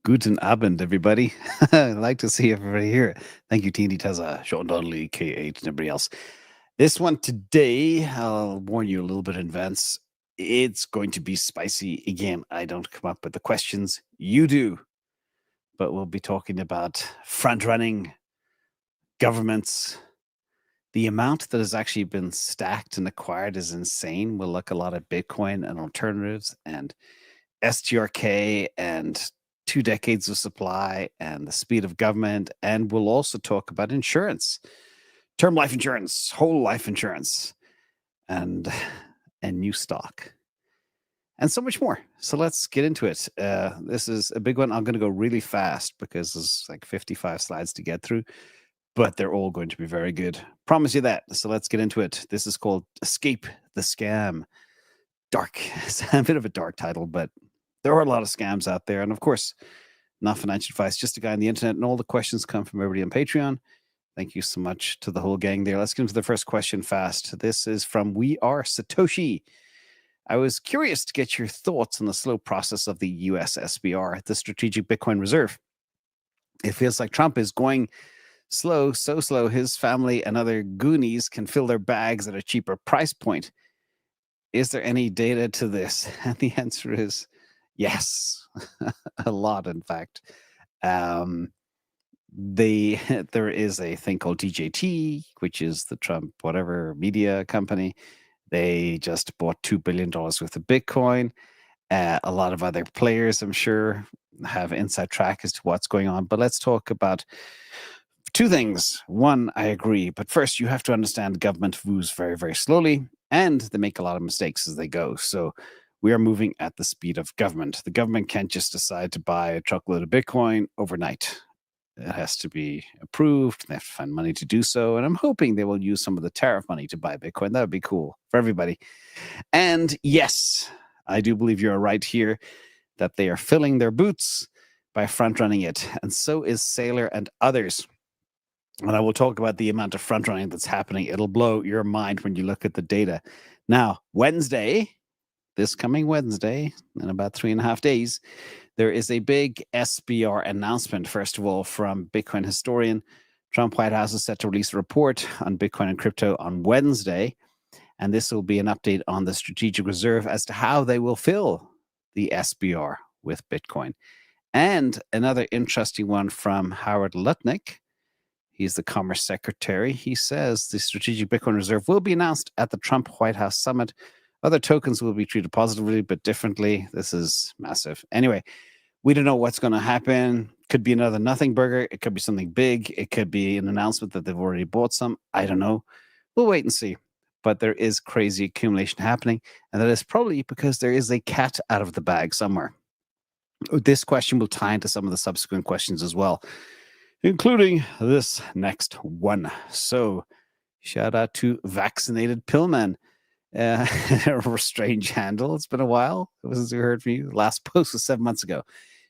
Guten Abend, everybody. I'd like to see everybody here. Thank you, TNT Tezza, Sean Donnelly, KH, and everybody else. This one today, I'll warn you a little bit in advance. It's going to be spicy. Again, I don't come up with the questions. You do. But we'll be talking about front-running governments. The amount that has actually been stacked and acquired is insane. We'll look a lot at Bitcoin and alternatives and STRK and 2 decades of supply and the speed of government. And we'll also talk about insurance, term life insurance, whole life insurance, and new stock, and so much more. So let's get into it. This is a big one. I'm going to go really fast because there's like 55 slides to get through, but they're all going to be very good. Promise you that. So let's get into it. This is called Escape the Scam. Dark. It's a bit of a dark title, but there are a lot of scams out there. And of course, not financial advice, just a guy on the internet. And all the questions come from everybody on Patreon. Thank you so much to the whole gang there. Let's get into the first question fast. This is from We Are Satoshi. I was curious to get your thoughts on the slow process of the US SBR, the Strategic Bitcoin Reserve. It feels like Trump is going slow, so slow, his family and other goonies can fill their bags at a cheaper price point. Is there any data to this? And the answer is yes, a lot, in fact. There is a thing called DJT, which is the Trump whatever media company. They just bought $2 billion worth of Bitcoin. A lot of other players, I'm sure, have inside track as to what's going on. But let's talk about two things. One, I agree. But first, you have to understand government moves very, very slowly, and they make a lot of mistakes as they go. So we are moving at the speed of government. The government can't just decide to buy a truckload of Bitcoin overnight. It has to be approved. They have to find money to do so. And I'm hoping they will use some of the tariff money to buy Bitcoin. That would be cool for everybody. And yes, I do believe you're right here that they are filling their boots by front-running it. And so is Saylor and others. And I will talk about the amount of front-running that's happening. It'll blow your mind when you look at the data. Now, Wednesday, this coming Wednesday, in about 3.5 days, there is a big SBR announcement, first of all, from Bitcoin historian. Trump White House is set to release a report on Bitcoin and crypto on Wednesday. And this will be an update on the strategic reserve as to how they will fill the SBR with Bitcoin. And another interesting one from Howard Lutnick. He's the Commerce Secretary. He says the Strategic Bitcoin Reserve will be announced at the Trump White House Summit. Other tokens will be treated positively, but differently. This is massive. Anyway, we don't know what's going to happen. Could be another nothing burger. It could be something big. It could be an announcement that they've already bought some. I don't know. We'll wait and see. But there is crazy accumulation happening. And that is probably because there is a cat out of the bag somewhere. This question will tie into some of the subsequent questions as well, including this next one. So shout out to Vaccinated Pillman. A strange handle. It's been a while since we heard from you. Last post was 7 months ago.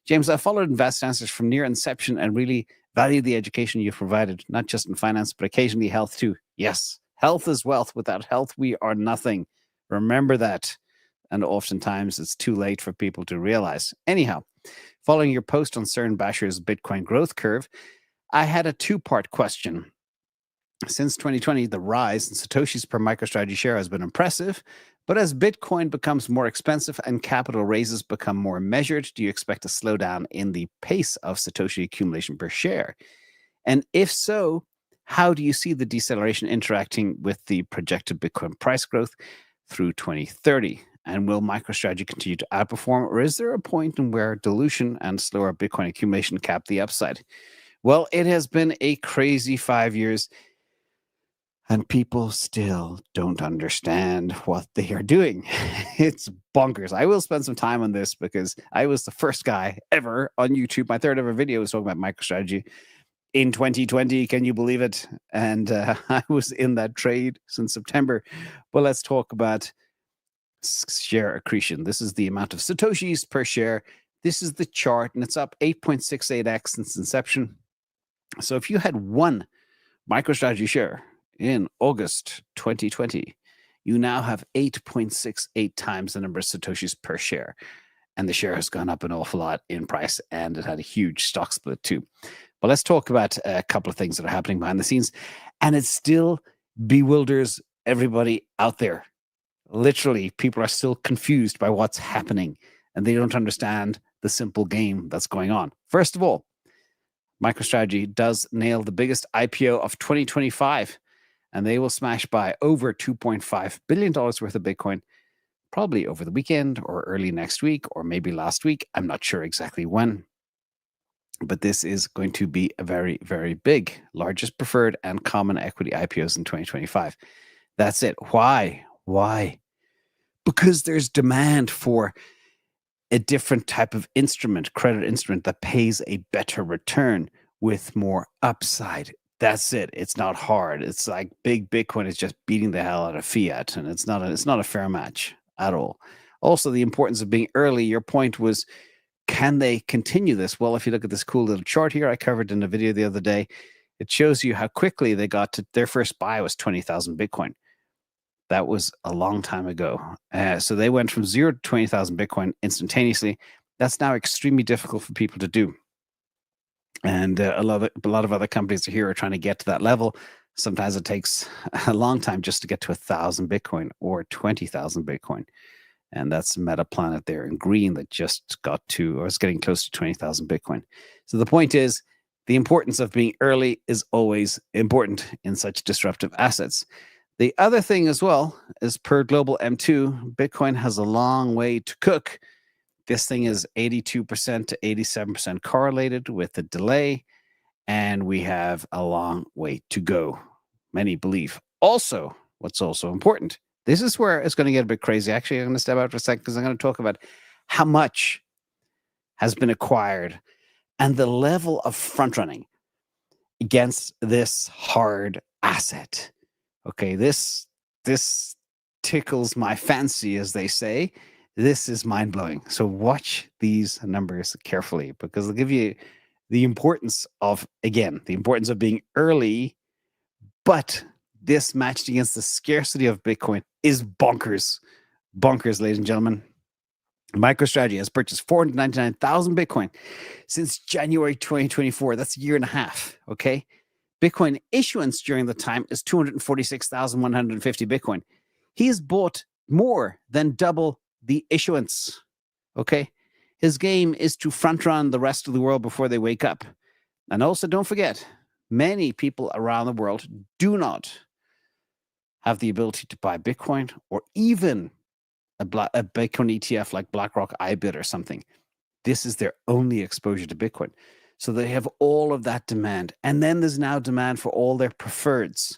James, I followed Invest Answers from near inception and really value the education you've provided, not just in finance, but occasionally health too. Yes, health is wealth. Without health, we are nothing. Remember that. And oftentimes it's too late for people to realize. Anyhow, following your post on Cern Basher's Bitcoin growth curve, I had a 2-part question. Since 2020, the rise in satoshis per MicroStrategy share has been impressive, but as Bitcoin becomes more expensive and capital raises become more measured, do you expect a slowdown in the pace of satoshi accumulation per share? And if so, how do you see the deceleration interacting with the projected Bitcoin price growth through 2030? And will MicroStrategy continue to outperform, or is there a point in where dilution and slower Bitcoin accumulation cap the upside? Well, it has been a crazy 5 years, and people still don't understand what they are doing. It's bonkers. I will spend some time on this because I was the first guy ever on YouTube. My third ever video was talking about MicroStrategy in 2020. Can you believe it? And I was in that trade since September. But let's talk about share accretion. This is the amount of satoshis per share. This is the chart, and it's up 8.68x since inception. So if you had one MicroStrategy share in August 2020, you now have 8.68 times the number of satoshis per share. and the share has gone up an awful lot in price, and it had a huge stock split too. But let's talk about a couple of things that are happening behind the scenes, and it still bewilders everybody out there. Literally, people are still confused by what's happening, and they don't understand the simple game that's going on. First of all, MicroStrategy does nail the biggest IPO of 2025, and they will smash by over $2.5 billion worth of Bitcoin, probably over the weekend or early next week, or maybe last week. I'm not sure exactly when. But this is going to be a very, very big, largest preferred and common equity IPOs in 2025. That's it. Why? Why? Because there's demand for a different type of instrument, credit instrument that pays a better return with more upside. That's it. It's not hard. It's like big Bitcoin is just beating the hell out of fiat, and it's not a fair match at all. Also, the importance of being early. Your point was, can they continue this? Well, if you look at this cool little chart here I covered in a video the other day, it shows you how quickly they got to their first buy was 20,000 Bitcoin. That was a long time ago. So they went from 0 to 20,000 Bitcoin instantaneously. That's now extremely difficult for people to do. And a lot of other companies here are trying to get to that level. Sometimes it takes a long time just to get to 1,000 Bitcoin or 20,000 Bitcoin. And that's MetaPlanet there in green that just got to, or is getting close to 20,000 Bitcoin. So the point is, the importance of being early is always important in such disruptive assets. The other thing as well is, per Global M2, Bitcoin has a long way to cook. This thing is 82% to 87% correlated with a delay, and we have a long way to go, many believe. Also, what's also important, this is where it's going to get a bit crazy. Actually, I'm going to step out for a second because I'm going to talk about how much has been acquired and the level of front running against this hard asset. Okay, this tickles my fancy, as they say. This is mind-blowing. So watch these numbers carefully, because they'll give you the importance of, again, the importance of being early, but this matched against the scarcity of Bitcoin is bonkers. Bonkers, ladies and gentlemen. MicroStrategy has purchased 499,000 Bitcoin since January 2024. That's a year and a half, okay? Bitcoin issuance during the time is 246,150 Bitcoin. He has bought more than double the issuance, okay? His game is to front run the rest of the world before they wake up. And also, don't forget, many people around the world do not have the ability to buy Bitcoin or even a Bitcoin ETF like BlackRock iBit or something. This is their only exposure to Bitcoin. So they have all of that demand. And then there's now demand for all their preferreds,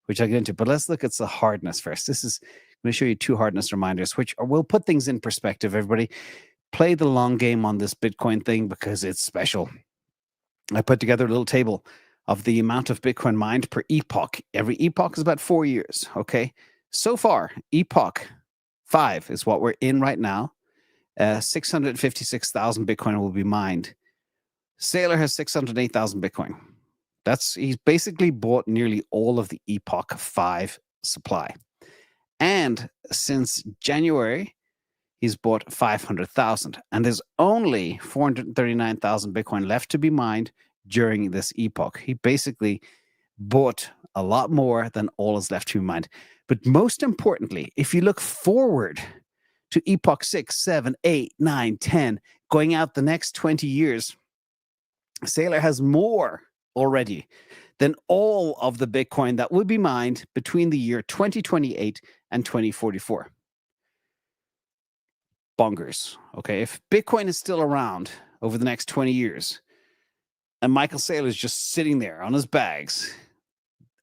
which I'll get into. But let's look at the hardness first. I'm going to show you two hardness reminders, which will put things in perspective. Everybody, play the long game on this Bitcoin thing because it's special. I put together a little table of the amount of Bitcoin mined per epoch. Every epoch is about 4 years, okay? So far, epoch 5 is what we're in right now. 656,000 Bitcoin will be mined. Saylor has 608,000 Bitcoin. He's basically bought nearly all of the epoch 5 supply. And since January, he's bought 500,000. And there's only 439,000 Bitcoin left to be mined during this epoch. He basically bought a lot more than all is left to be mined. But most importantly, if you look forward to epoch 6, 7, 8, 9, 10, going out the next 20 years, Saylor has more already than all of the Bitcoin that will be mined between the year 2028 and 2044. Bonkers, okay? If Bitcoin is still around over the next 20 years and Michael Saylor is just sitting there on his bags,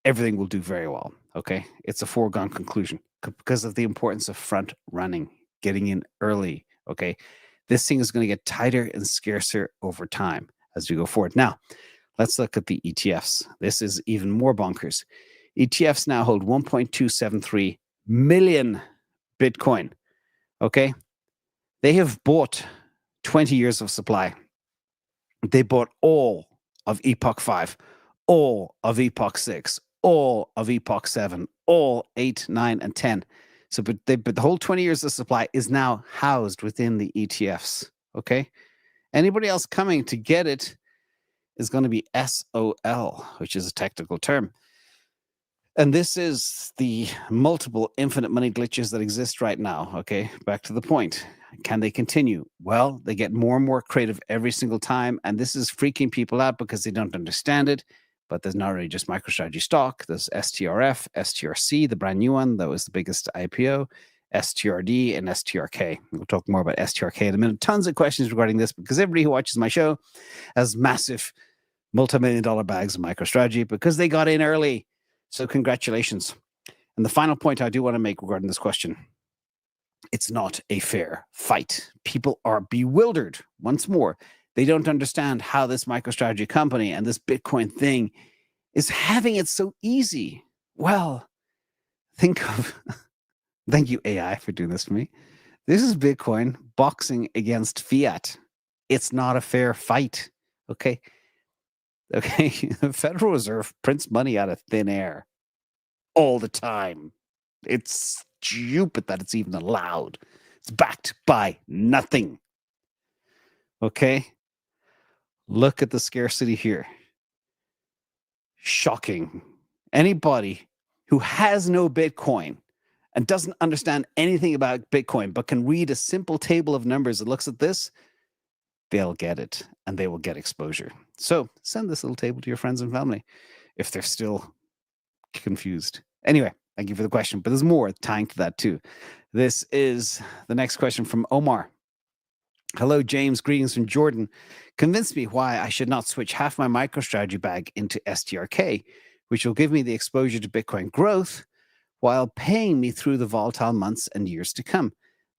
everything will do very well, okay? It's a foregone conclusion because of the importance of front running, getting in early, okay? This thing is going to get tighter and scarcer over time as we go forward. Now, let's look at the ETFs. This is even more bonkers. ETFs now hold 1.273 million Bitcoin, okay? They have bought 20 years of supply. They bought all of Epoch 5, all of Epoch 6, all of Epoch 7, all 8, 9, and 10. So, but the whole 20 years of supply is now housed within the ETFs. Okay. Anybody else coming to get it is going to be SOL, which is a technical term. And this is the multiple infinite money glitches that exist right now. Okay, back to the point. Can they continue? Well, they get more and more creative every single time. And this is freaking people out because they don't understand it. But there's not only just MicroStrategy stock. There's STRF, STRC, the brand new one. That was the biggest IPO. STRD and STRK. We'll talk more about STRK in a minute. Tons of questions regarding this because everybody who watches my show has massive multi-million-dollar bags of MicroStrategy because they got in early. So congratulations. And the final point I do want to make regarding this question, it's not a fair fight. People are bewildered. Once more, they don't understand how this MicroStrategy company and this Bitcoin thing is having it so easy. Well, think of, thank you AI for doing this for me. This is Bitcoin boxing against fiat. It's not a fair fight. Okay. Okay, the Federal Reserve prints money out of thin air all the time. It's stupid that it's even allowed. It's backed by nothing. Okay? Look at the scarcity here. Shocking. Anybody who has no Bitcoin and doesn't understand anything about Bitcoin but can read a simple table of numbers that looks at this, they'll get it and they will get exposure. So send this little table to your friends and family if they're still confused. Anyway, thank you for the question, but there's more tying to that too. This is the next question from Omar. Hello, James. Greetings from Jordan. Convince me why I should not switch half my MicroStrategy bag into STRK, which will give me the exposure to Bitcoin growth while paying me through the volatile months and years to come.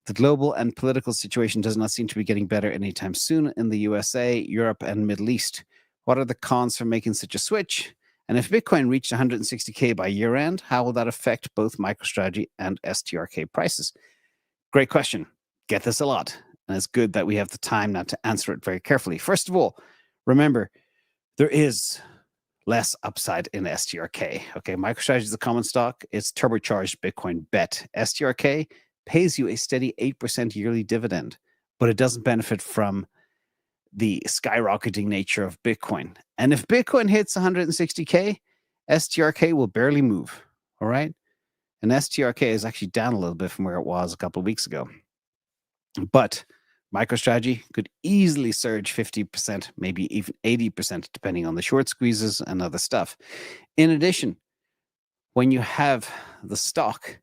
The global and political situation does not seem to be getting better anytime soon in the USA, Europe, and Middle East. What are the cons for making such a switch? And if Bitcoin reached 160K by year end, how will that affect both MicroStrategy and STRK prices? Great question. Get this a lot. And it's good that we have the time now to answer it very carefully. First of all, remember, there is less upside in STRK. Okay, MicroStrategy is a common stock. It's turbocharged Bitcoin bet. STRK pays you a steady 8% yearly dividend, but it doesn't benefit from the skyrocketing nature of Bitcoin. And if Bitcoin hits 160K, STRK will barely move, all right? And STRK is actually down a little bit from where it was a couple of weeks ago. But MicroStrategy could easily surge 50%, maybe even 80%, depending on the short squeezes and other stuff. In addition, when you have the stock,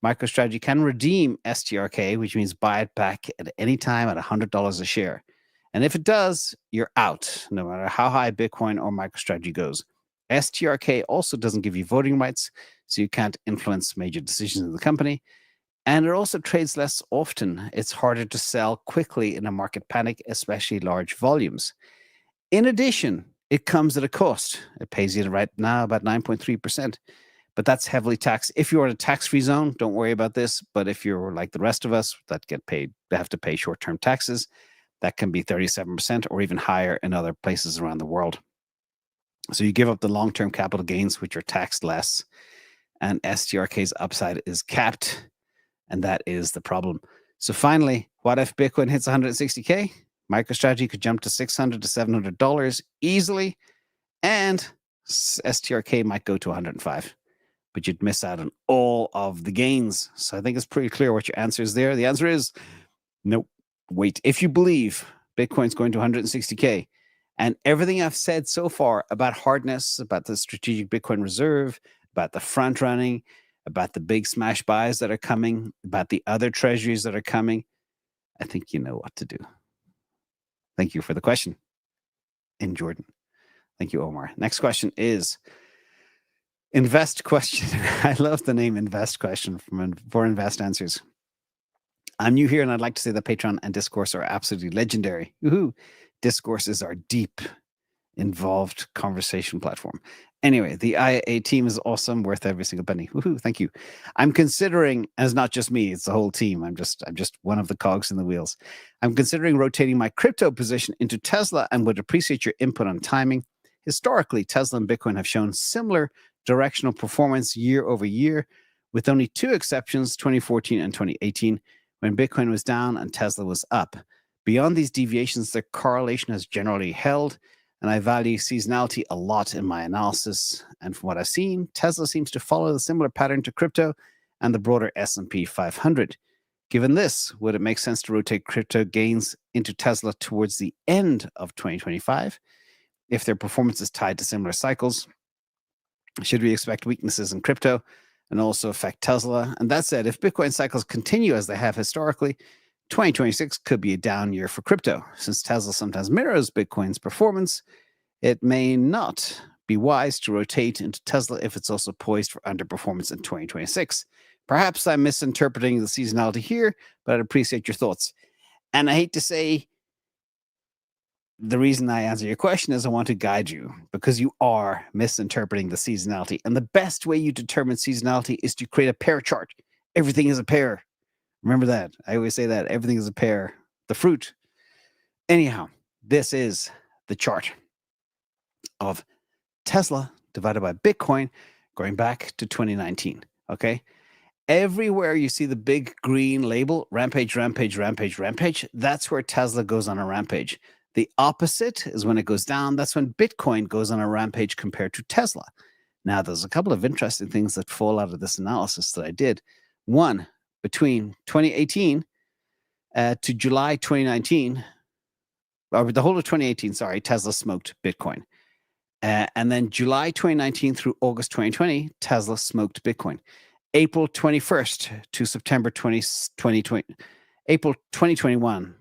MicroStrategy can redeem STRK, which means buy it back at any time at $100 a share. And if it does, you're out, no matter how high Bitcoin or MicroStrategy goes. STRK also doesn't give you voting rights, so you can't influence major decisions in the company. And it also trades less often. It's harder to sell quickly in a market panic, especially large volumes. In addition, it comes at a cost. It pays you right now about 9.3%. But that's heavily taxed. If you're in a tax-free zone, don't worry about this. But if you're like the rest of us that get paid, they have to pay short-term taxes, that can be 37% or even higher in other places around the world. So you give up the long-term capital gains, which are taxed less, and STRK's upside is capped, and that is the problem. So finally, what if Bitcoin hits 160K? MicroStrategy could jump to $600 to $700 easily, and STRK might go to 105. But you'd miss out on all of the gains. So I think it's pretty clear what your answer is there. The answer is nope. Wait. If you believe Bitcoin's going to 160K and everything I've said so far about hardness, about the strategic Bitcoin reserve, about the front running, about the big smash buys that are coming, about the other treasuries that are coming, I think you know what to do. Thank you for the question in Jordan. Thank you, Omar. Next question is Invest question. I love the name Invest question for Invest Answers. I'm new here and I'd like to say that Patreon and Discourse are absolutely legendary. Woohoo! Discourse is our deep, involved conversation platform. Anyway, the IA team is awesome, worth every single penny. Woohoo! Thank you. I'm considering, and it's not just me, it's the whole team. I'm just one of the cogs in the wheels. I'm considering rotating my crypto position into Tesla and would appreciate your input on timing. Historically, Tesla and Bitcoin have shown similar directional performance year over year. with only two exceptions, 2014 and 2018, when Bitcoin was down and Tesla was up. Beyond these deviations, the correlation has generally held, and I value seasonality a lot in my analysis. And from what I've seen, Tesla seems to follow the similar pattern to crypto and the broader S&P 500. Given this, would it make sense to rotate crypto gains into Tesla towards the end of 2025 if their performance is tied to similar cycles? Should we expect weaknesses in crypto and also affect Tesla? And that said, if Bitcoin cycles continue as they have historically, 2026 could be a down year for crypto. Since Tesla sometimes mirrors Bitcoin's performance, it may not be wise to rotate into Tesla if it's also poised for underperformance in 2026. Perhaps I'm misinterpreting the seasonality here, but I'd appreciate your thoughts. And I hate to say, the reason I answer your question is I want to guide you, because you are misinterpreting the seasonality. And the best way you determine seasonality is to create a pair chart. Everything is a pair. Remember that. I always say that. Everything is a pair. The fruit. Anyhow, this is the chart of Tesla divided by Bitcoin going back to 2019. Okay? Everywhere you see the big green label, rampage, rampage, rampage, rampage, that's where Tesla goes on a rampage. The opposite is when it goes down. That's when Bitcoin goes on a rampage compared to Tesla. Now, there's a couple of interesting things that fall out of this analysis that I did. One, between 2018 to July 2019, or the whole of 2018, sorry, Tesla smoked Bitcoin. And then July 2019 through August 2020, Tesla smoked Bitcoin. April 21st to September 2020, April 2021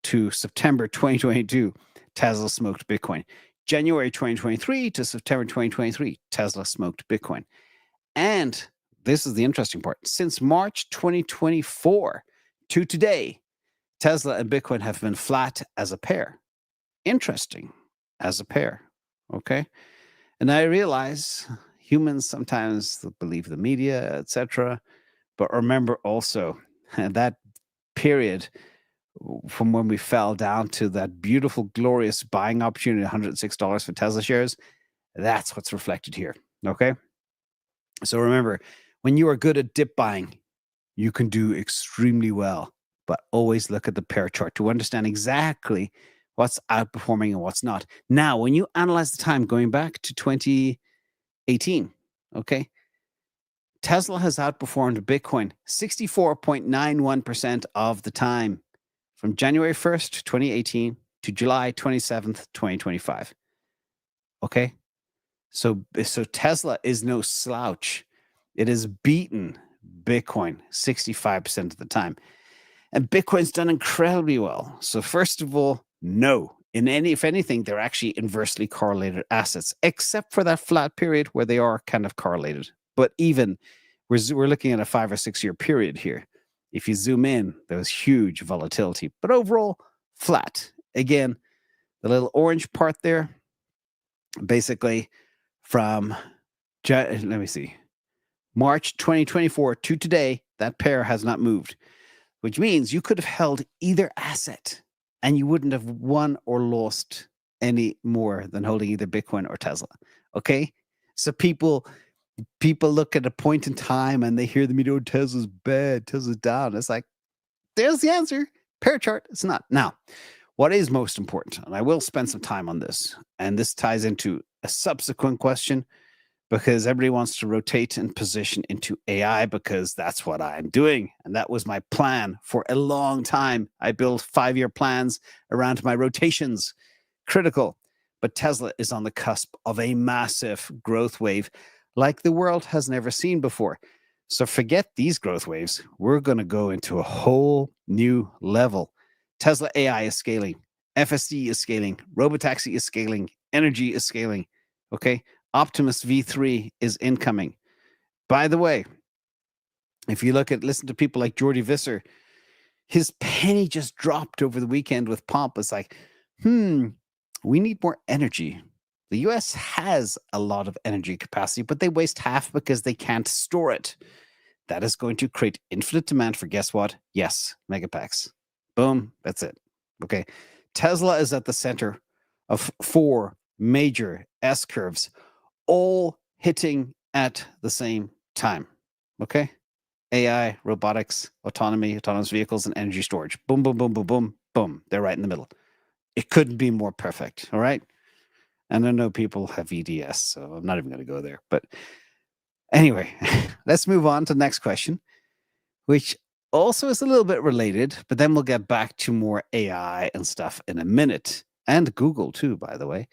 to September 2022, Tesla smoked Bitcoin. January 2023 to September 2023, Tesla smoked Bitcoin. And this is the interesting part. Since March 2024 to today, Tesla and Bitcoin have been flat as a pair. Interesting, as a pair. Okay. And I realize humans sometimes believe the media, etc. But remember also that period from when we fell down to that beautiful, glorious buying opportunity, $106 for Tesla shares, that's what's reflected here. Okay. So remember, when you are good at dip buying, you can do extremely well, but always look at the pair chart to understand exactly what's outperforming and what's not. Now, when you analyze the time going back to 2018, okay, Tesla has outperformed Bitcoin 64.91% of the time from January 1st, 2018 to July 27th, 2025. Okay? So Tesla is no slouch. It has beaten Bitcoin 65% of the time. And Bitcoin's done incredibly well. So first of all, no. If anything, they're actually inversely correlated assets, except for that flat period where they are kind of correlated. But even, we're looking at a 5 or 6 year period here. If you zoom in, there was huge volatility. But overall, flat. Again, the little orange part there, basically from, let me see, March 2024 to today, that pair has not moved, which means you could have held either asset and you wouldn't have won or lost any more than holding either Bitcoin or Tesla. Okay? So people look at a point in time and they hear the media, oh, Tesla's bad, Tesla's down. It's like, there's the answer. Pair chart, it's not. Now, what is most important, and I will spend some time on this, and this ties into a subsequent question, because everybody wants to rotate and position into AI because that's what I'm doing. And that was my plan for a long time. I built 5-year plans around my rotations. Critical. But Tesla is on the cusp of a massive growth wave like the world has never seen before. So forget these growth waves. We're going to go into a whole new level. Tesla AI is scaling. FSD is scaling. Robotaxi is scaling. Energy is scaling. Okay? Optimus V3 is incoming. By the way, if you listen to people like Jordi Visser, his penny just dropped over the weekend with pomp. It's like, we need more energy. The US has a lot of energy capacity, but they waste half because they can't store it. That is going to create infinite demand for, guess what? Yes, megapacks. Boom, that's it. Okay. Tesla is at the center of 4 major S curves, all hitting at the same time. Okay. AI, robotics, autonomy, autonomous vehicles, and energy storage. Boom, boom, boom, boom, boom, boom. They're right in the middle. It couldn't be more perfect. All right. And I know people have EDS, so I'm not even going to go there. But anyway, let's move on to the next question, which also is a little bit related, but then we'll get back to more AI and stuff in a minute. And Google too, by the way.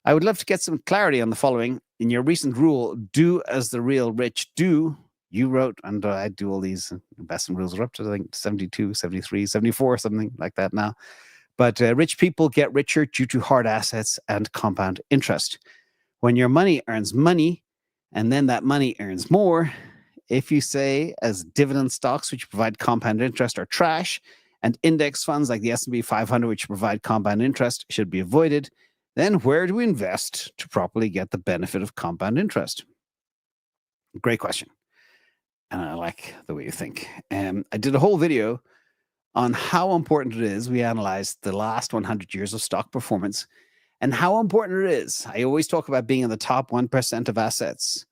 I would love to get some clarity on the following. In your recent rule, do as the real rich do, you wrote, and I do all these investment rules are up to, I think, 72, 73, 74, something like that now. But rich people get richer due to hard assets and compound interest. When your money earns money, and then that money earns more, if you say as dividend stocks, which provide compound interest, are trash, and index funds like the S&P 500, which provide compound interest, should be avoided, then where do we invest to properly get the benefit of compound interest? Great question. And I like the way you think. I did a whole video on how important it is we analyze the last 100 years of stock performance and how important it is. I always talk about being in the top 1% of assets.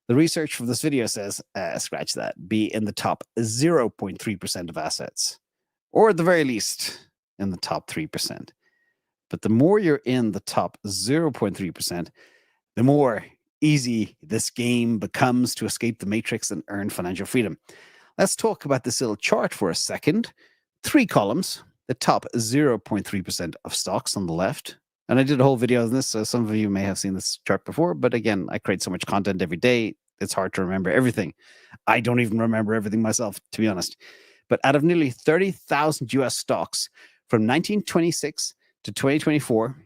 The research from this video says, scratch that, be in the top 0.3% of assets, or at the very least in the top 3%. But the more you're in the top 0.3%, the more easy this game becomes to escape the matrix and earn financial freedom. Let's talk about this little chart for a second. 3 columns, the top 0.3% of stocks on the left. And I did a whole video on this, so some of you may have seen this chart before, but again, I create so much content every day, it's hard to remember everything. I don't even remember everything myself, to be honest. But out of nearly 30,000 US stocks from 1926 to 2024,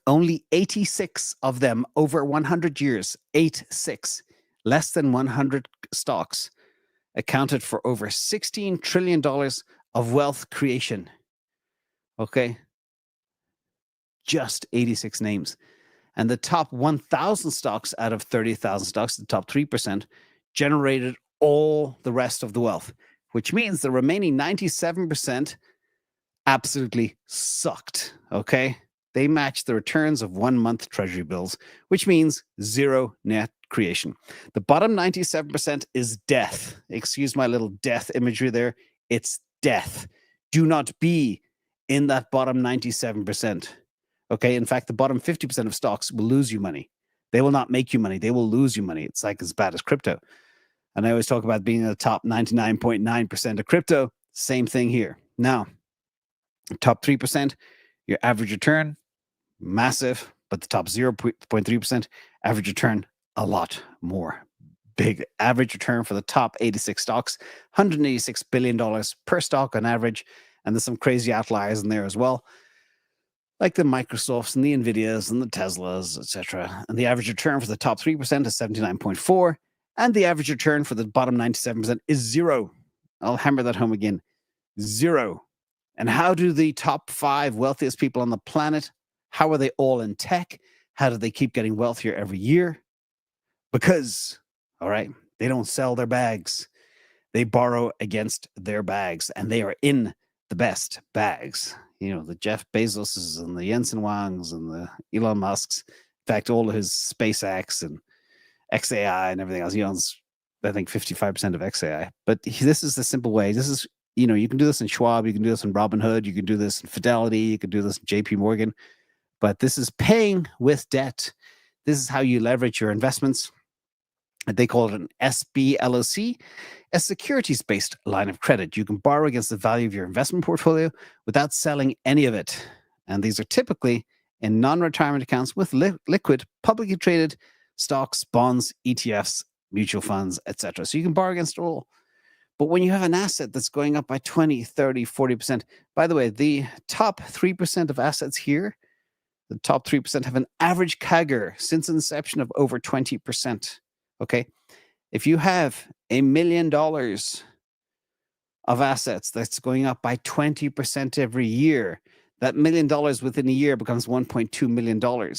only 86 of them over 100 years, 86, less than 100 stocks, accounted for over $16 trillion of wealth creation. Okay? Just 86 names. And the top 1,000 stocks out of 30,000 stocks, the top 3%, generated all the rest of the wealth, which means the remaining 97% absolutely sucked. Okay? They matched the returns of 1-month treasury bills, which means zero net creation. The bottom 97% is death. Excuse my little death imagery there. It's death. Do not be in that bottom 97%. Okay, in fact, the bottom 50% of stocks will lose you money. They will not make you money. They will lose you money. It's like as bad as crypto. And I always talk about being in the top 99.9% of crypto. Same thing here. Now, top 3%, your average return, massive, but the top 0.3% average return, a lot more. Big average return for the top 86 stocks, $186 billion per stock on average. And there's some crazy outliers in there as well, like the Microsofts and the Nvidias and the Teslas, etc. And the average return for the top 3% is 79.4, and the average return for the bottom 97% is 0. I'll hammer that home again, 0. And how do the top 5 wealthiest people on the planet, how are they all in tech? How do they keep getting wealthier every year? Because, all right, they don't sell their bags. They borrow against their bags, and they are in the best bags. You know, the Jeff Bezoses and the Jensen Huangs and the Elon Musks. In fact, all of his SpaceX and XAI and everything else. He owns, I think, 55% of XAI. But this is the simple way. This is, you know, you can do this in Schwab, you can do this in Robinhood, you can do this in Fidelity, you can do this in JP Morgan. But this is paying with debt. This is how you leverage your investments. They call it an SBLOC, a securities-based line of credit. You can borrow against the value of your investment portfolio without selling any of it. And these are typically in non-retirement accounts with liquid, publicly traded stocks, bonds, ETFs, mutual funds, etc. So you can borrow against it all. But when you have an asset that's going up by 20, 30, 40%, by the way, the top 3% of assets here, the top 3% have an average CAGR since inception of over 20%. Okay, if you have $1 million of assets that's going up by 20% every year, that $1 million within a year becomes $1.2 million. And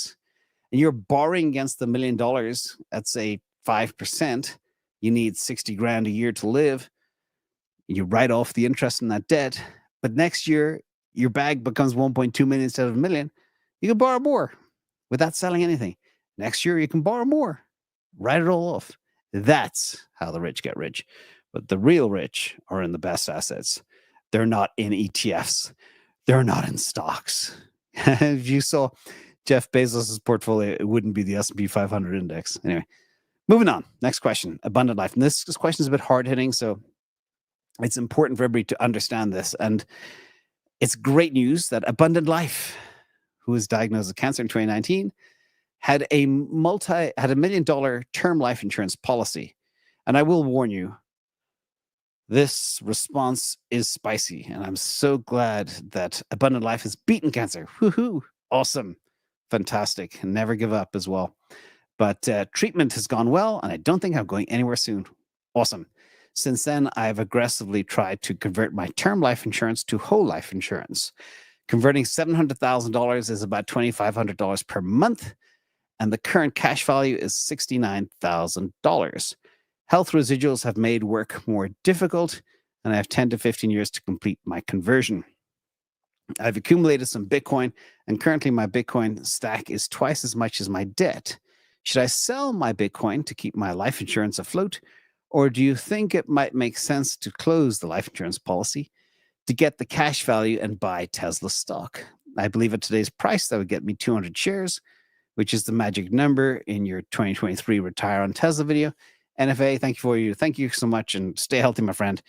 you're borrowing against the $1 million at, say, 5%. You need 60 grand a year to live. You write off the interest in that debt. But next year, your bag becomes 1.2 million instead of $1 million. You can borrow more without selling anything. Next year, you can borrow more. Write it all off. That's how the rich get rich. But the real rich are in the best assets. They're not in ETFs. They're not in stocks. If you saw Jeff Bezos' portfolio, it wouldn't be the S&P 500 index. Anyway, moving on. Next question, abundant life. And this question is a bit hard-hitting, so it's important for everybody to understand this. And it's great news that Abundant Life, who was diagnosed with cancer in 2019, had a $1 million term life insurance policy. And I will warn you, this response is spicy, and I'm so glad that Abundant Life has beaten cancer. Woohoo! Awesome. Fantastic. Never give up as well. But treatment has gone well, and I don't think I'm going anywhere soon. Awesome. Since then, I've aggressively tried to convert my term life insurance to whole life insurance. Converting $700,000 is about $2,500 per month, and the current cash value is $69,000. Health residuals have made work more difficult, and I have 10 to 15 years to complete my conversion. I've accumulated some Bitcoin, and currently my Bitcoin stack is twice as much as my debt. Should I sell my Bitcoin to keep my life insurance afloat, or do you think it might make sense to close the life insurance policy to get the cash value and buy Tesla stock? I believe at today's price, that would get me 200 shares, which is the magic number in your 2023 Retire on Tesla video. NFA, thank you so much, and stay healthy, my friend.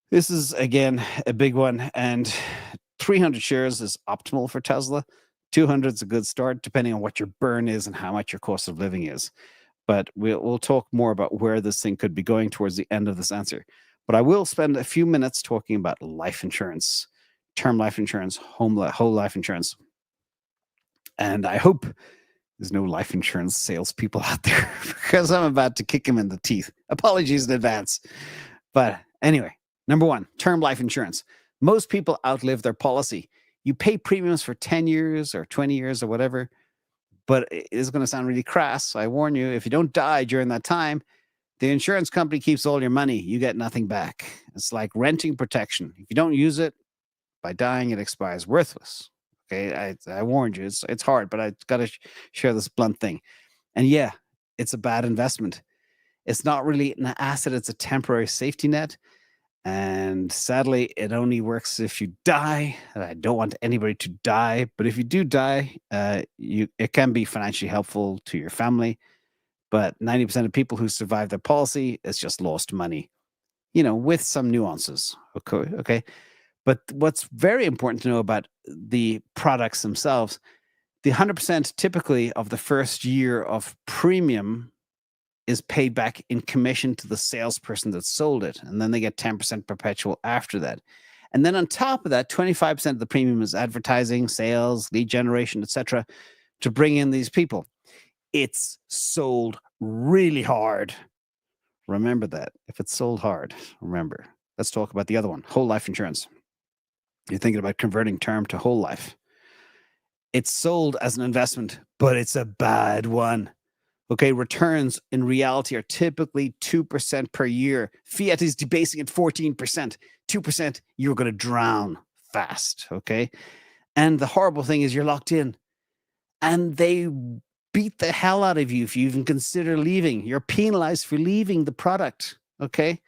This is, again, a big one, and 300 shares is optimal for Tesla. 200 is a good start, depending on what your burn is and how much your cost of living is. But we'll talk more about where this thing could be going towards the end of this answer. But I will spend a few minutes talking about life insurance, term life insurance, whole life insurance. And I hope there's no life insurance salespeople out there, because I'm about to kick them in the teeth. Apologies in advance. But anyway, number one, term life insurance. Most people outlive their policy. You pay premiums for 10 years or 20 years or whatever, but it is going to sound really crass. So I warn you, if you don't die during that time, the insurance company keeps all your money. You get nothing back. It's like renting protection. If you don't use it, by dying, it expires worthless. Okay, I warned you. It's hard, but I got to share this blunt thing. And yeah, it's a bad investment. It's not really an asset. It's a temporary safety net. And sadly, it only works if you die. And I don't want anybody to die. But if you do die, it can be financially helpful to your family. But 90% of people who survive their policy, it's just lost money, with some nuances. Okay. But what's very important to know about the products themselves, the 100% typically of the first year of premium is paid back in commission to the salesperson that sold it. And then they get 10% perpetual after that. And then on top of that, 25% of the premium is advertising, sales, lead generation, etc., to bring in these people. It's sold really hard. Remember that. If it's sold hard, remember. Let's talk about the other one, whole life insurance. You're thinking about converting term to whole life. It's sold as an investment, but it's a bad one. Okay, returns in reality are typically 2% per year. Fiat is debasing at 14%. 2%, you're going to drown fast, okay? And the horrible thing is you're locked in. And they beat the hell out of you if you even consider leaving. You're penalized for leaving the product, okay?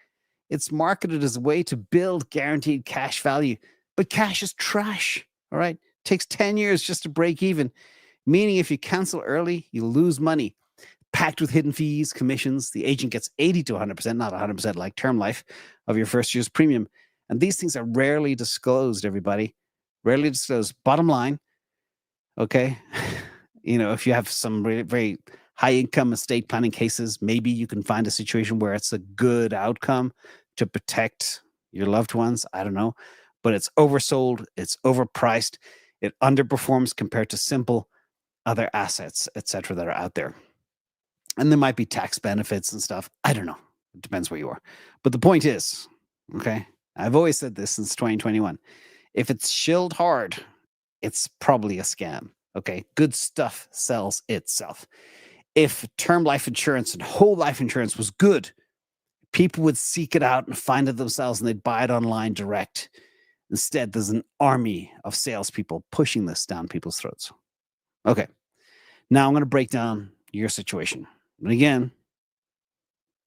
It's marketed as a way to build guaranteed cash value. But cash is trash, all right? It takes 10 years just to break even, meaning if you cancel early, you lose money. Packed with hidden fees, commissions, the agent gets 80 to 100%, not 100% like term life, of your first year's premium. And these things are rarely disclosed, everybody. Rarely disclosed. Bottom line, okay, if you have some very, very high income estate planning cases, maybe you can find a situation where it's a good outcome to protect your loved ones. I don't know. But it's oversold, it's overpriced, it underperforms compared to simple other assets, etc., that are out there. And there might be tax benefits and stuff. I don't know. It depends where you are. But the point is, okay, I've always said this since 2021. If it's shilled hard, it's probably a scam. Okay, good stuff sells itself. If term life insurance and whole life insurance was good, people would seek it out and find it themselves, and they'd buy it online direct. Instead, there's an army of salespeople pushing this down people's throats. Okay, now I'm going to break down your situation. And again,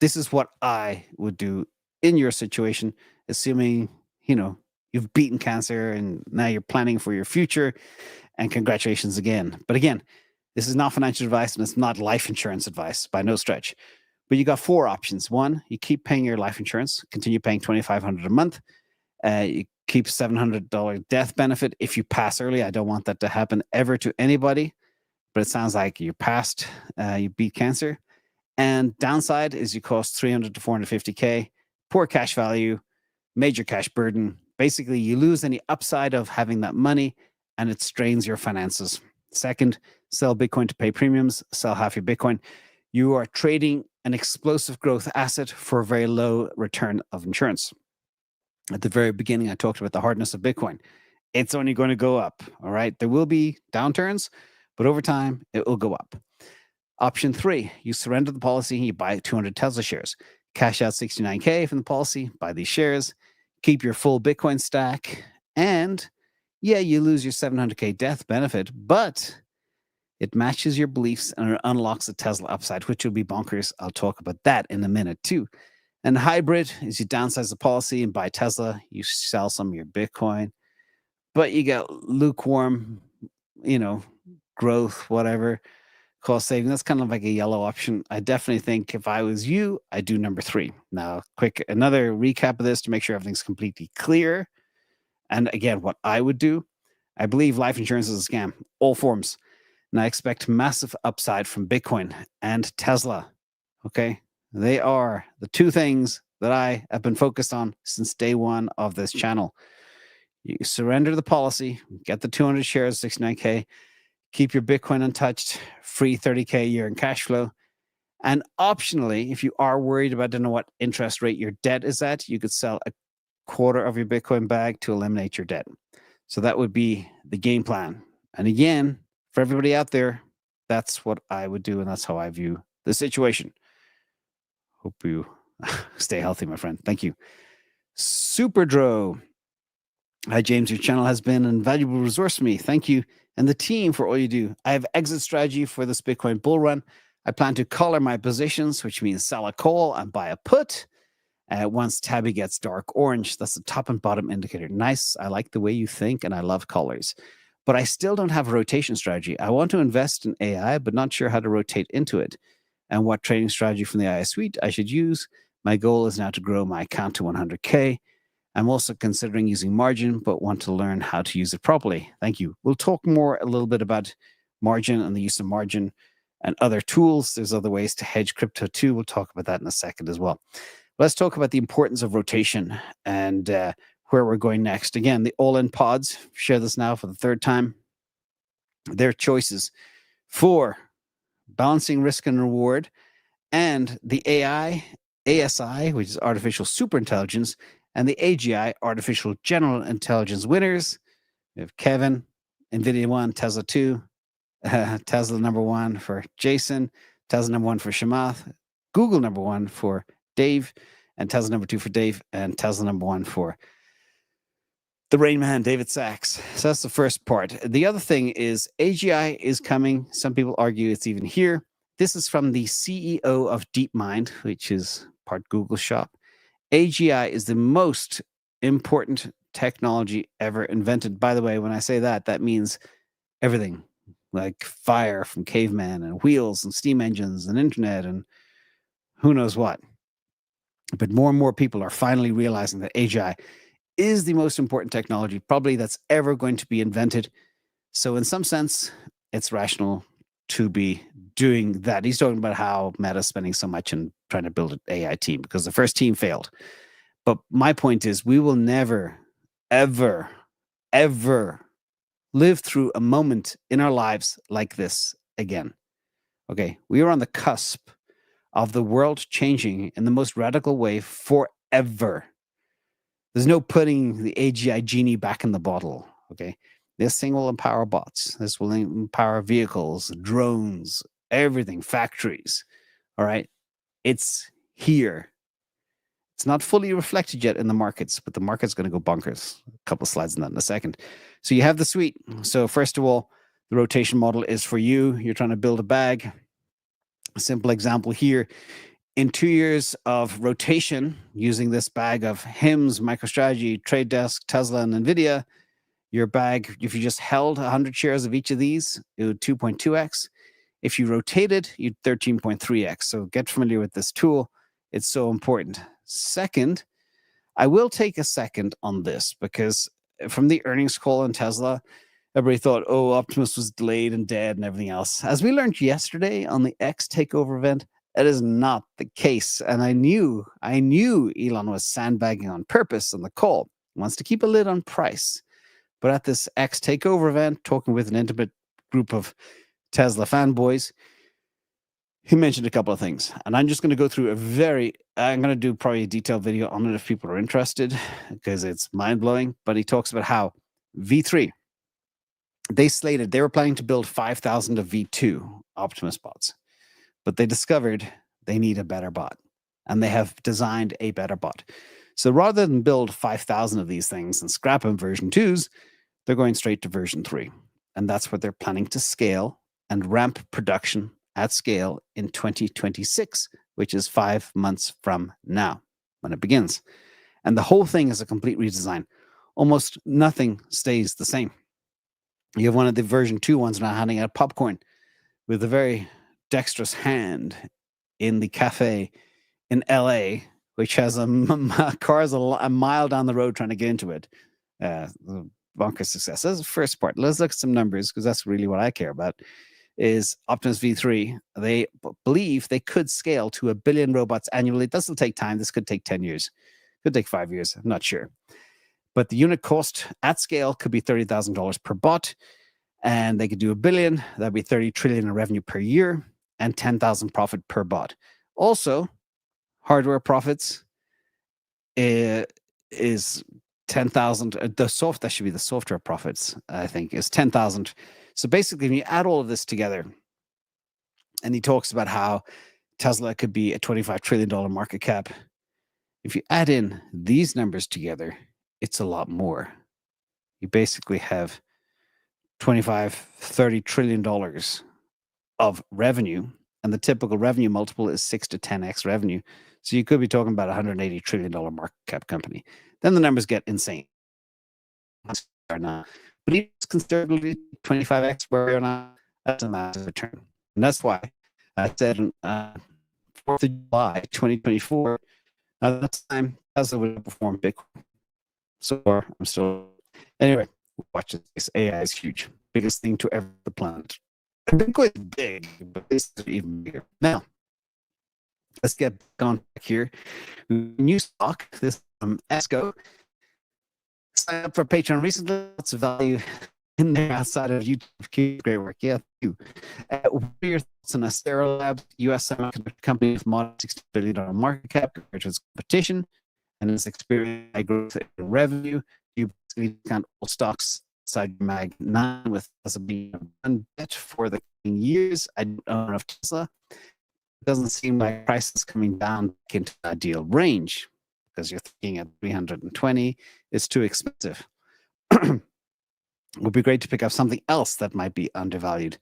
this is what I would do in your situation, assuming, you've beaten cancer and now you're planning for your future. And congratulations again. But again, this is not financial advice and it's not life insurance advice by no stretch. But you got 4 options. 1, you keep paying your life insurance, continue paying $2,500 a month. You keep $700 death benefit if you pass early. I don't want that to happen ever to anybody, but it sounds like you're past, you beat cancer. And downside is you cost 300 to 450K, poor cash value, major cash burden. Basically, you lose any upside of having that money and it strains your finances. Second, sell Bitcoin to pay premiums, sell half your Bitcoin. You are trading an explosive growth asset for a very low return of insurance. At the very beginning, I talked about the hardness of Bitcoin. It's only going to go up, all right? There will be downturns, but over time, it will go up. Option 3, you surrender the policy, you buy 200 Tesla shares. Cash out 69K from the policy, buy these shares, keep your full Bitcoin stack, and yeah, you lose your 700K death benefit, but it matches your beliefs and it unlocks the Tesla upside, which will be bonkers. I'll talk about that in a minute too. And hybrid is you downsize the policy and buy Tesla, you sell some of your Bitcoin, but you get lukewarm, growth, whatever, cost saving. That's kind of like a yellow option. I definitely think if I was you, I'd do number 3. Now, another recap of this to make sure everything's completely clear. And again, what I would do, I believe life insurance is a scam, all forms. And I expect massive upside from Bitcoin and Tesla. Okay. They are the 2 things that I have been focused on since day 1 of this channel. You surrender the policy, get the 200 shares, 69K, keep your Bitcoin untouched, free 30K a year in cash flow. And optionally, if you are worried about, don't know what interest rate your debt is at, you could sell a quarter of your Bitcoin bag to eliminate your debt. So that would be the game plan. And again, for everybody out there, that's what I would do. And that's how I view the situation. Hope you stay healthy, my friend. Thank you. Superdro. Hi, James. Your channel has been an invaluable resource for me. Thank you and the team for all you do. I have exit strategy for this Bitcoin bull run. I plan to collar my positions, which means sell a call and buy a put. Once TABI gets dark orange, that's the top and bottom indicator. Nice. I like the way you think, and I love colors. But I still don't have a rotation strategy. I want to invest in AI, but not sure how to rotate into it and what trading strategy from the AI suite I should use. My goal is now to grow my account to 100K. I'm also considering using margin, but want to learn how to use it properly. Thank you. We'll talk more a little bit about margin and the use of margin and other tools. There's other ways to hedge crypto too. We'll talk about that in a second as well. Let's talk about the importance of rotation and where we're going next. Again, the all-in pods, share this now for the 3rd time. Their choices for balancing risk and reward, and the AI, ASI, which is artificial superintelligence, and the AGI, artificial general intelligence winners. We have Kevin, NVIDIA 1, Tesla 2, Tesla number 1 for Jason, Tesla number 1 for Shamath, Google number 1 for Dave, and Tesla number 2 for Dave, and Tesla number 1 for the Rain Man, David Sachs. So that's the first part. The other thing is AGI is coming. Some people argue it's even here. This is from the CEO of Deepmind, which is part Google shop. AGI is the most important technology ever invented. By the way, when I say that, that means everything, like fire from caveman and wheels and steam engines and internet and who knows what. But more and more people are finally realizing that AGI is the most important technology probably that's ever going to be invented. So in some sense, it's rational to be doing that. He's talking about how Meta's spending so much in trying to build an AI team because the first team failed. But my point is we will never, ever, ever live through a moment in our lives like this again. Okay, we are on the cusp of the world changing in the most radical way forever. There's no putting the AGI genie back in the bottle, okay? This thing will empower bots. This will empower vehicles, drones, everything, factories, all right? It's here. It's not fully reflected yet in the markets, but the market's going to go bonkers. A couple of slides on that in a second. So you have the suite. So first of all, the rotation model is for you. You're trying to build a bag. A simple example here In 2 years of rotation using this bag of HIMS, MicroStrategy, Trade Desk, Tesla, and NVIDIA, your bag, if you just held 100 shares of each of these, it would 2.2x. If you rotated, you'd 13.3x. So get familiar with this tool. It's so important. Second, I will take a second on this because from the earnings call on Tesla, everybody thought, oh, Optimus was delayed and dead and everything else. As we learned yesterday on the X takeover event, that is not the case. And I knew Elon was sandbagging on purpose on the call. He wants to keep a lid on price. But at this X takeover event, talking with an intimate group of Tesla fanboys, he mentioned a couple of things. And I'm just going to go through I'm going to do probably a detailed video on it if people are interested, because it's mind-blowing. But he talks about how V3, they were planning to build 5,000 of V2 Optimus bots. But they discovered they need a better bot, and they have designed a better bot. So rather than build 5,000 of these things and scrap them version 2s, they're going straight to version 3. And that's what they're planning to scale and ramp production at scale in 2026, which is 5 months from now when it begins. And the whole thing is a complete redesign. Almost nothing stays the same. You have one of the version 2 ones now handing out popcorn with a very dexterous hand in the cafe in LA, which has cars a mile down the road trying to get into it. Bonkers success. That's the first part. Let's look at some numbers, because that's really what I care about. Is Optimus V3. They believe they could scale to 1 billion robots annually. This will take time. This could take 10 years. Could take 5 years. I'm not sure. But the unit cost at scale could be $30,000 per bot. And they could do 1 billion. That'd be 30 trillion in revenue per year and 10,000 profit per bot. Also, hardware profits is 10,000. That should be the software profits, I think, is 10,000. So basically, when you add all of this together, and he talks about how Tesla could be a $25 trillion market cap. If you add in these numbers together, it's a lot more. You basically have $25-30 trillion of revenue, and the typical revenue multiple is 6 to 10x revenue. So you could be talking about a $180 trillion market cap company. Then the numbers get insane. But even conservatively 25x where we are now, that's a massive return. And that's why I said 4th of July 2024, that's time Tesla would perform Bitcoin. So I'm still anyway. Watch this. AI is huge. Biggest thing to ever the planet. Bitcoin is big, but this is even bigger. Now, let's get on back here. New stock, this ESCO. Signed up for Patreon recently. Lots of value in there outside of YouTube. Great work. Yeah, thank you. What are your thoughts on Astera Labs, US semiconductor company with modest $60 billion market cap compared to its competition and its experiencing high growth in revenue? You basically count all stocks inside Mag 9 with Tesla being one bet for the coming years. I don't know if Tesla. It doesn't seem like prices coming down back into the ideal range, because you're thinking at 320 is too expensive. It would be great to pick up something else that might be undervalued.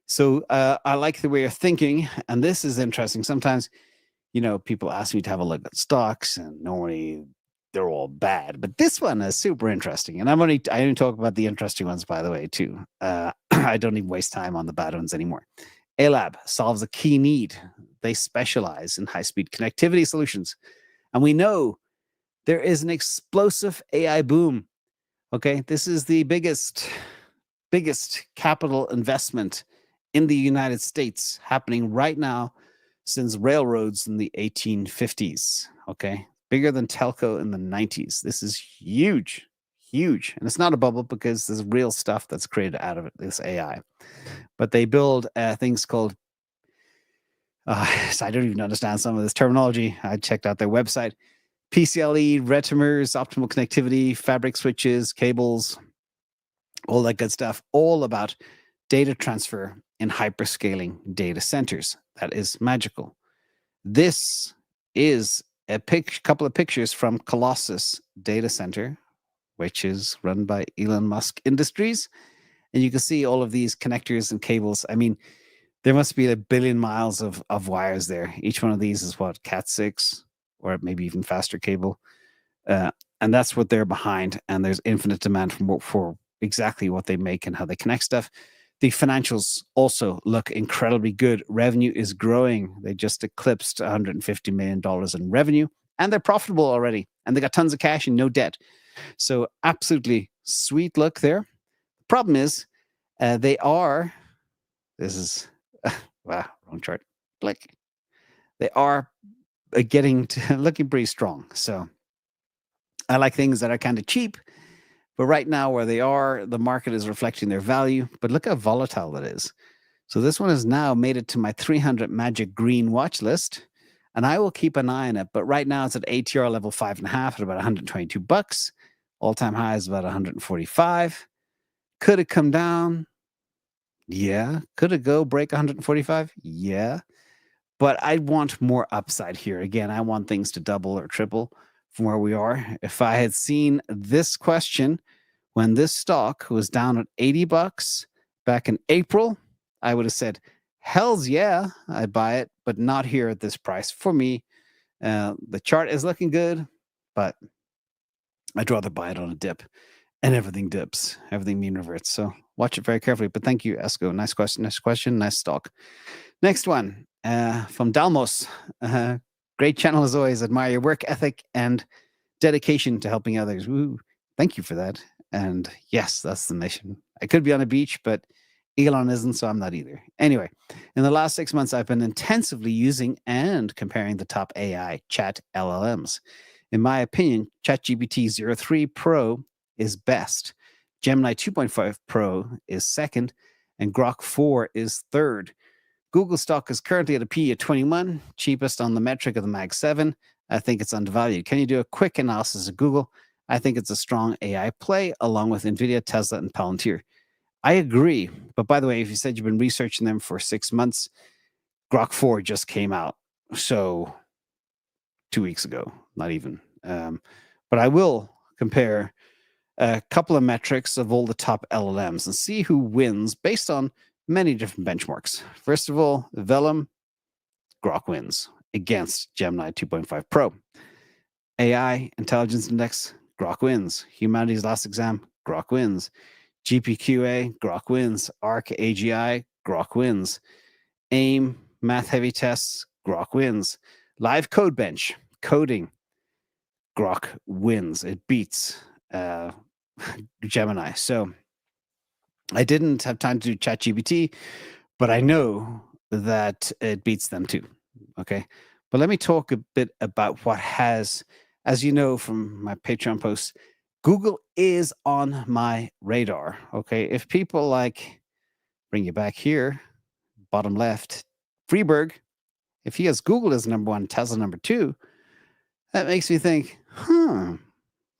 So I like the way you're thinking, and this is interesting. Sometimes, people ask me to have a look at stocks, and normally they're all bad, but this one is super interesting. And I only talk about the interesting ones, by the way, too. I don't even waste time on the bad ones anymore. Alab solves a key need. They specialize in high-speed connectivity solutions. And we know there is an explosive AI boom. Okay, this is the biggest capital investment in the United States happening right now since railroads in the 1850s. Okay, bigger than telco in the 90s. This is huge. And it's not a bubble, because there's real stuff that's created out of it, this AI. But they build things called, so I don't even understand some of this terminology. I checked out their website. PCLE, retimers, optimal connectivity, fabric switches, cables, all that good stuff, all about data transfer in hyperscaling data centers. That is magical. This is a couple of pictures from Colossus Data Center, which is run by Elon Musk Industries. And you can see all of these connectors and cables. I mean, There must be a billion miles of wires there. Each one of these is what, Cat 6 or maybe even faster cable. And that's what they're behind. And there's infinite demand for exactly what they make and how they connect stuff. The financials also look incredibly good. Revenue is growing. They just eclipsed $150 million in revenue, and they're profitable already. And they got tons of cash and no debt. So absolutely sweet look there. Problem is, this is, wow, wrong chart. Click. They are getting to looking pretty strong. So I like things that are kind of cheap, but right now where they are, the market is reflecting their value. But look how volatile that is. So this one has now made it to my 300 magic green watch list, and I will keep an eye on it. But right now it's at ATR level 5.5 at about $122. All-time high is about 145. Could it come down? Yeah. Could it go break 145? Yeah. But I want more upside here. Again, I want things to double or triple from where we are. If I had seen this question when this stock was down at $80 back in April, I would have said, hells yeah, I'd buy it, but not here at this price. For me, the chart is looking good, but I'd rather buy it on a dip. And everything dips, everything mean reverts. So watch it very carefully. But thank you, Esco. Nice question, nice stock. Next one from Dalmos. Great channel as always. Admire your work ethic and dedication to helping others. Woo. Thank you for that. And yes, that's the mission. I could be on a beach, but Elon isn't, so I'm not either. Anyway, in the last 6 months, I've been intensively using and comparing the top AI chat LLMs. In my opinion, ChatGPT 03 Pro is best. Gemini 2.5 Pro is second, and Grok 4 is third. Google stock is currently at a P of 21, cheapest on the metric of the Mag 7. I think it's undervalued. Can you do a quick analysis of Google? I think it's a strong AI play, along with NVIDIA, Tesla, and Palantir. I agree. But by the way, if you said you've been researching them for 6 months, Grok 4 just came out. So 2 weeks ago, not even. But I will compare a couple of metrics of all the top LLMs and see who wins based on many different benchmarks. First of all, Vellum, Grok wins against Gemini 2.5 Pro. AI Intelligence Index, Grok wins. Humanities Last Exam, Grok wins. GPQA, Grok wins. ARC AGI, Grok wins. AIM, Math Heavy Tests, Grok wins. Live Code Bench, coding, Grok wins. It beats Gemini. So I didn't have time to do ChatGPT, but I know that it beats them too. Okay. But let me talk a bit about what has, as you know from my Patreon posts, Google is on my radar. Okay. If people like, bring you back here, bottom left, Freeberg, if he has Google as number one, Tesla number two, that makes me think,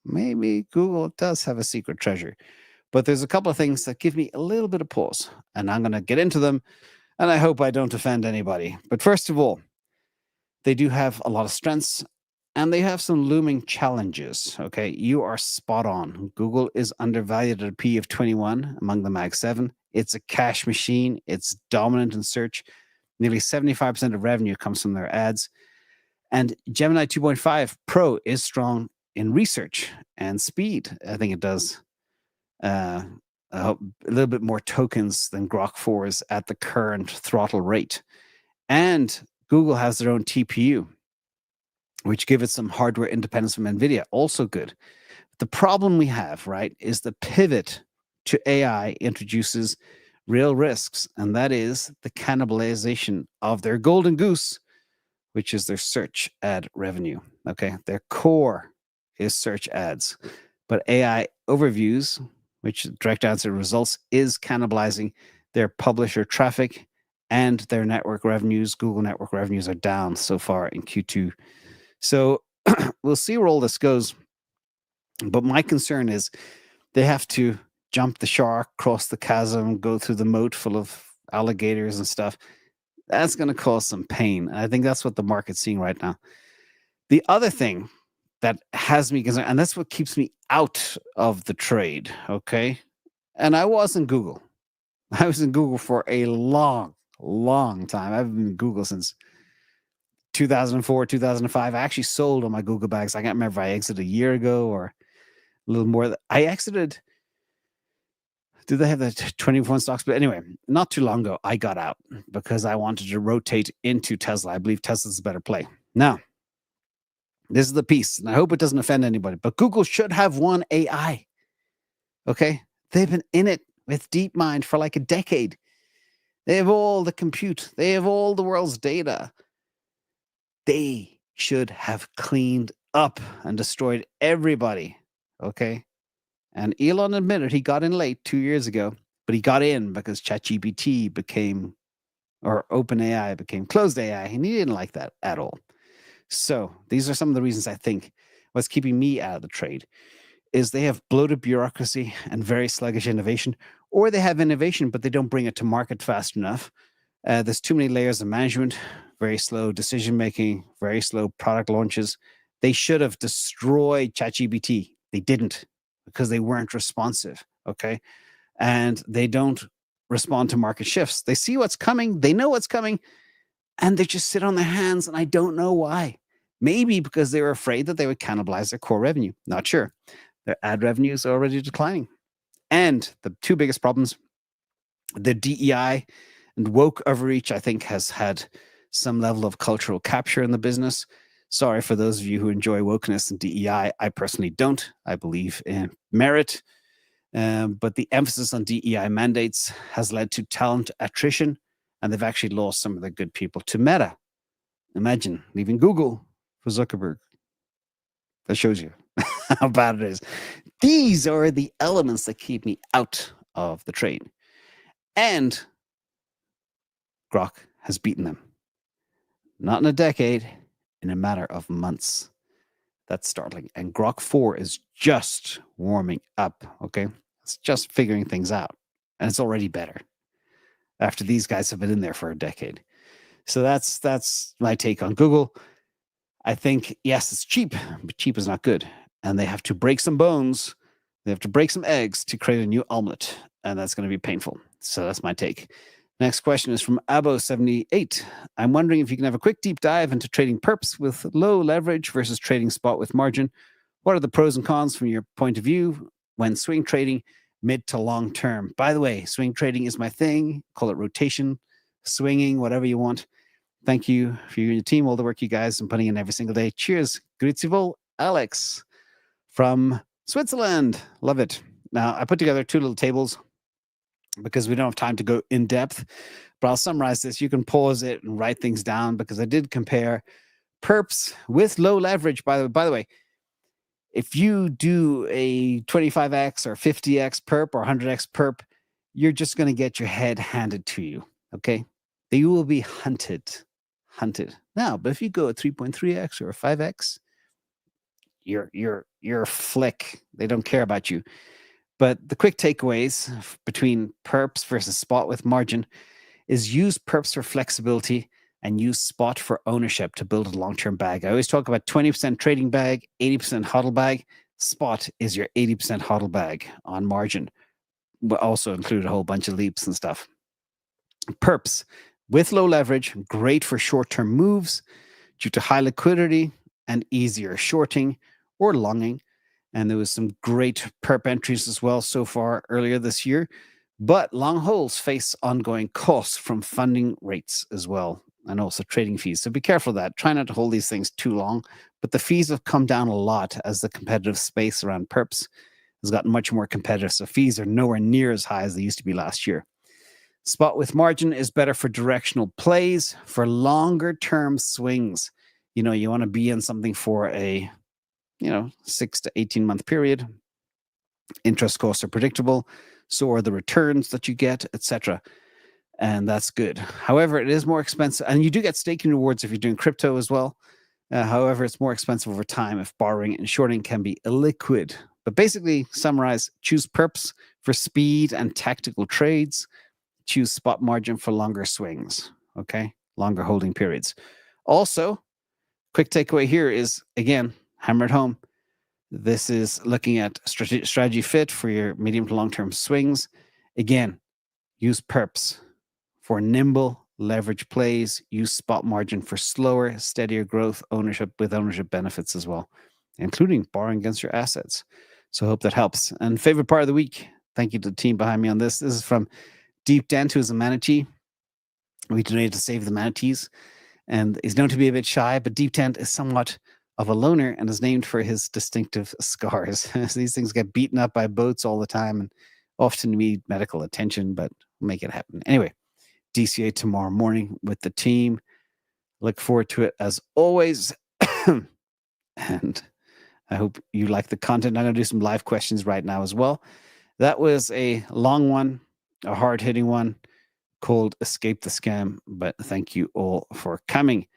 maybe Google does have a secret treasure. But there's a couple of things that give me a little bit of pause, and I'm going to get into them, and I hope I don't offend anybody. But first of all, they do have a lot of strengths, and they have some looming challenges. Okay, you are spot on. Google is undervalued at a P of 21 among the Mag 7. It's a cash machine. It's dominant in search. Nearly 75% of revenue comes from their ads. And Gemini 2.5 Pro is strong in research and speed. I think it does a little bit more tokens than Grok 4's at the current throttle rate. And Google has their own TPU, which give it some hardware independence from NVIDIA. Also good. The problem we have, right, is the pivot to AI introduces real risks, and that is the cannibalization of their golden goose, which is their search ad revenue. Okay, their core is search ads, but AI overviews, which direct answer results, is cannibalizing their publisher traffic and their network revenues. Google network revenues are down so far in Q2. So we'll see where all this goes. But my concern is they have to jump the shark, cross the chasm, go through the moat full of alligators and stuff. That's going to cause some pain. And I think that's what the market's seeing right now. The other thing that has me concerned, and that's what keeps me out of the trade, okay? And I was in Google. I was in Google for a long, long time. I've been in Google since 2004, 2005. I actually sold all my Google bags. I can't remember if I exited a year ago or a little more. I exited. Did they have the 21 stocks? But anyway, not too long ago, I got out because I wanted to rotate into Tesla. I believe Tesla's a better play. Now, this is the piece, and I hope it doesn't offend anybody, but Google should have one AI. Okay? They've been in it with DeepMind for like a decade. They have all the compute. They have all the world's data. They should have cleaned up and destroyed everybody. Okay? And Elon admitted he got in late 2 years ago, but he got in because ChatGPT became, or OpenAI became closed AI, and he didn't like that at all. So these are some of the reasons I think what's keeping me out of the trade is they have bloated bureaucracy and very sluggish innovation, or they have innovation, but they don't bring it to market fast enough. There's too many layers of management, very slow decision-making, very slow product launches. They should have destroyed ChatGPT. They didn't because they weren't responsive, okay? And they don't respond to market shifts. They see what's coming. They know what's coming. And they just sit on their hands, and I don't know why. Maybe because they were afraid that they would cannibalize their core revenue. Not sure. Their ad revenue is already declining. And the two biggest problems, the DEI and woke overreach, I think, has had some level of cultural capture in the business. Sorry for those of you who enjoy wokeness and DEI. I personally don't. I believe in merit. But the emphasis on DEI mandates has led to talent attrition, and they've actually lost some of the good people to Meta. Imagine leaving Google for Zuckerberg. That shows you how bad it is. These are the elements that keep me out of the trade. And Grok has beaten them. Not in a decade, in a matter of months. That's startling. And Grok 4 is just warming up, okay? It's just figuring things out. And it's already better after these guys have been in there for a decade. So that's my take on Google. I think, yes, it's cheap, but cheap is not good. And they have to break some bones. They have to break some eggs to create a new omelet. And that's going to be painful. So that's my take. Next question is from Abo78. I'm wondering if you can have a quick deep dive into trading perps with low leverage versus trading spot with margin. What are the pros and cons from your point of view when swing trading mid to long term? By the way, swing trading is my thing. Call it rotation, swinging, whatever you want. Thank you for you and your team, all the work you guys are putting in every single day. Cheers. Grüezi Alex from Switzerland. Love it. Now, I put together two little tables because we don't have time to go in depth, but I'll summarize this. You can pause it and write things down because I did compare perps with low leverage. By the way, if you do a 25x or 50x perp or 100x perp, you're just going to get your head handed to you. Okay. You will be hunted. Now, but if you go at 3.3x or 5x, you're a flick. They don't care about you. But the quick takeaways between perps versus spot with margin is use perps for flexibility and use spot for ownership to build a long-term bag. I always talk about 20% trading bag, 80% hodl bag. Spot is your 80% hodl bag on margin, but also include a whole bunch of leaps and stuff. Perps with low leverage, great for short-term moves due to high liquidity and easier shorting or longing. And there was some great perp entries as well so far earlier this year. But long holes face ongoing costs from funding rates as well, and also trading fees. So be careful of that. Try not to hold these things too long. But the fees have come down a lot as the competitive space around perps has gotten much more competitive. So fees are nowhere near as high as they used to be last year. Spot with margin is better for directional plays, for longer term swings. You know, you want to be in something for a 6 to 18 month period. Interest costs are predictable, so are the returns that you get, etc. And that's good. However, it is more expensive, and you do get staking rewards if you're doing crypto as well. However, it's more expensive over time if borrowing and shorting can be illiquid. But basically, summarize: choose perps for speed and tactical trades. Choose spot margin for longer swings, okay? Longer holding periods. Also, quick takeaway here is, again, hammer it home. This is looking at strategy fit for your medium to long-term swings. Again, use perps for nimble leverage plays, use spot margin for slower, steadier growth, ownership benefits as well, including borrowing against your assets. So I hope that helps. And favorite part of the week, thank you to the team behind me on this. This is from Deep Dent, who is a manatee. We donated to save the manatees, and he's known to be a bit shy, but Deep Dent is somewhat of a loner and is named for his distinctive scars. So these things get beaten up by boats all the time and often need medical attention, but we'll make it happen. Anyway, DCA tomorrow morning with the team. Look forward to it as always. And I hope you like the content. I'm going to do some live questions right now as well. That was a long one, a hard-hitting one called Escape the Scam, but thank you all for coming.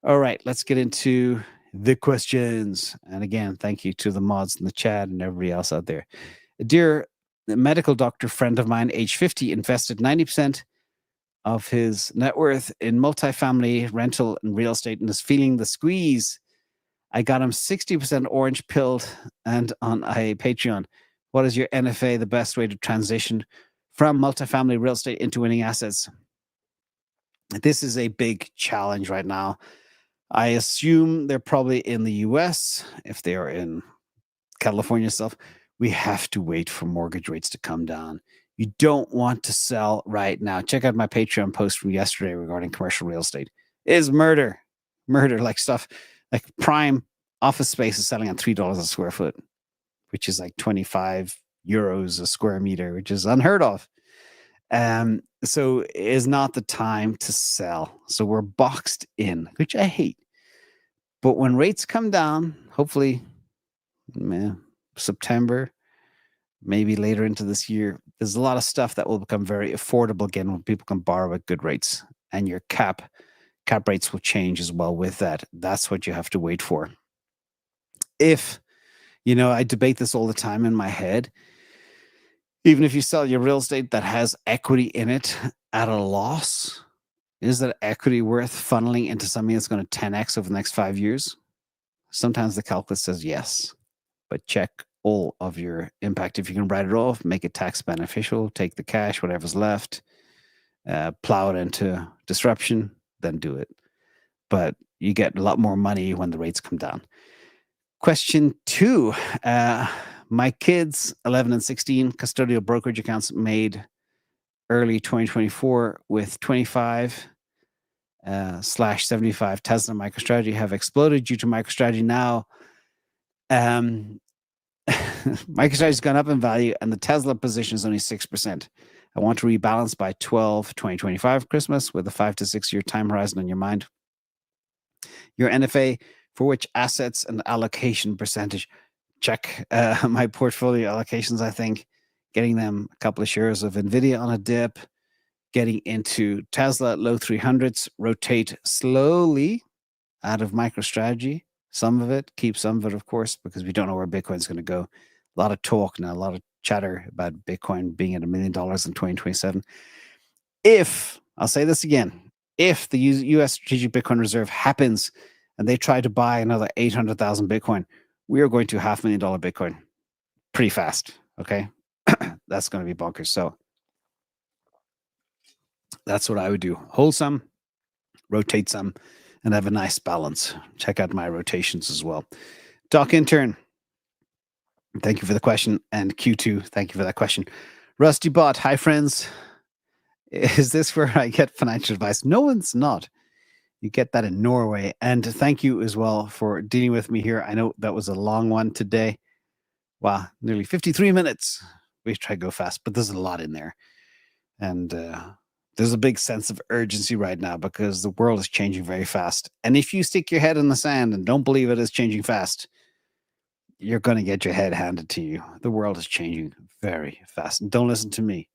All right, let's get into the questions. And again, thank you to the mods in the chat and everybody else out there. Dear medical doctor friend of mine, age 50, invested 90% of his net worth in multifamily rental and real estate and is feeling the squeeze. I got him 60% orange pilled and on a Patreon. What is your NFA, the best way to transition from multifamily real estate into winning assets? This is a big challenge right now. I assume they're probably in the US. If they are in California stuff, we have to wait for mortgage rates to come down. You don't want to sell right now. Check out my Patreon post from yesterday regarding commercial real estate. It is murder. Like stuff like prime office space is selling at $3 a square foot, which is like 25 euros a square meter, which is unheard of. So it is not the time to sell. So we're boxed in, which I hate. But when rates come down, hopefully September, maybe later into this year, there's a lot of stuff that will become very affordable again when people can borrow at good rates, and your cap rates will change as well with that. That's what you have to wait for. If, I debate this all the time in my head. Even if you sell your real estate that has equity in it at a loss, is that equity worth funneling into something that's going to 10x over the next 5 years? Sometimes the calculus says yes, but check all of your impact. If you can write it off, make it tax beneficial, take the cash, whatever's left, plow it into disruption, then do it. But you get a lot more money when the rates come down. Question 2. My kids, 11 and 16, custodial brokerage accounts made early 2024 with 25 /75 Tesla MicroStrategy have exploded due to MicroStrategy now. MicroStrategy's gone up in value and the Tesla position is only 6%. I want to rebalance by 2025 Christmas with a 5 to 6 year time horizon on your mind. Your NFA for which assets and allocation percentage? Check my portfolio allocations. I think getting them a couple of shares of NVIDIA on a dip, getting into Tesla at low 300s, rotate slowly out of MicroStrategy. Some of it, keep some of it, of course, because we don't know where Bitcoin's going to go. A lot of talk now, a lot of chatter about Bitcoin being at $1 million in 2027. I'll say this again, if the US Strategic Bitcoin Reserve happens and they try to buy another 800,000 Bitcoin, we are going to $500,000 Bitcoin pretty fast. Okay. That's going to be bonkers. So that's what I would do. Hold some, rotate some, and have a nice balance. Check out my rotations as well. Doc Intern, thank you for the question. And Q2, thank you for that question. Rusty Bot, hi friends. Is this where I get financial advice? No, it's not. You get that in Norway. And thank you as well for dealing with me here. I know that was a long one today. Wow, nearly 53 minutes. We try to go fast, but there's a lot in there. And there's a big sense of urgency right now because the world is changing very fast. And if you stick your head in the sand and don't believe it is changing fast, you're going to get your head handed to you. The world is changing very fast. And don't listen to me.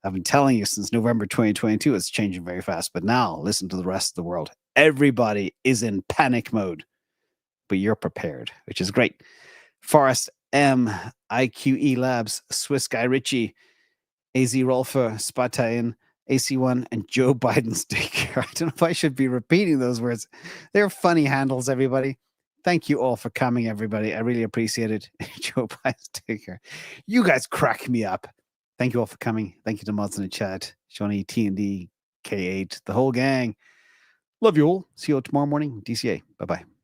I've been telling you since November 2022, it's changing very fast. But now listen to the rest of the world. Everybody is in panic mode, but you're prepared, which is great. Forrest M, IQE Labs, Swiss Guy Ritchie, AZ Rolfer, Spartan, AC1, and Joe Biden's daycare. I don't know if I should be repeating those words. They're funny handles, everybody. Thank you all for coming, everybody. I really appreciate it. Joe Biden's daycare. You guys crack me up. Thank you all for coming. Thank you to mods in the chat. Shawnee, T&D, K8, the whole gang. Love you all. See you all tomorrow morning. DCA. Bye-bye.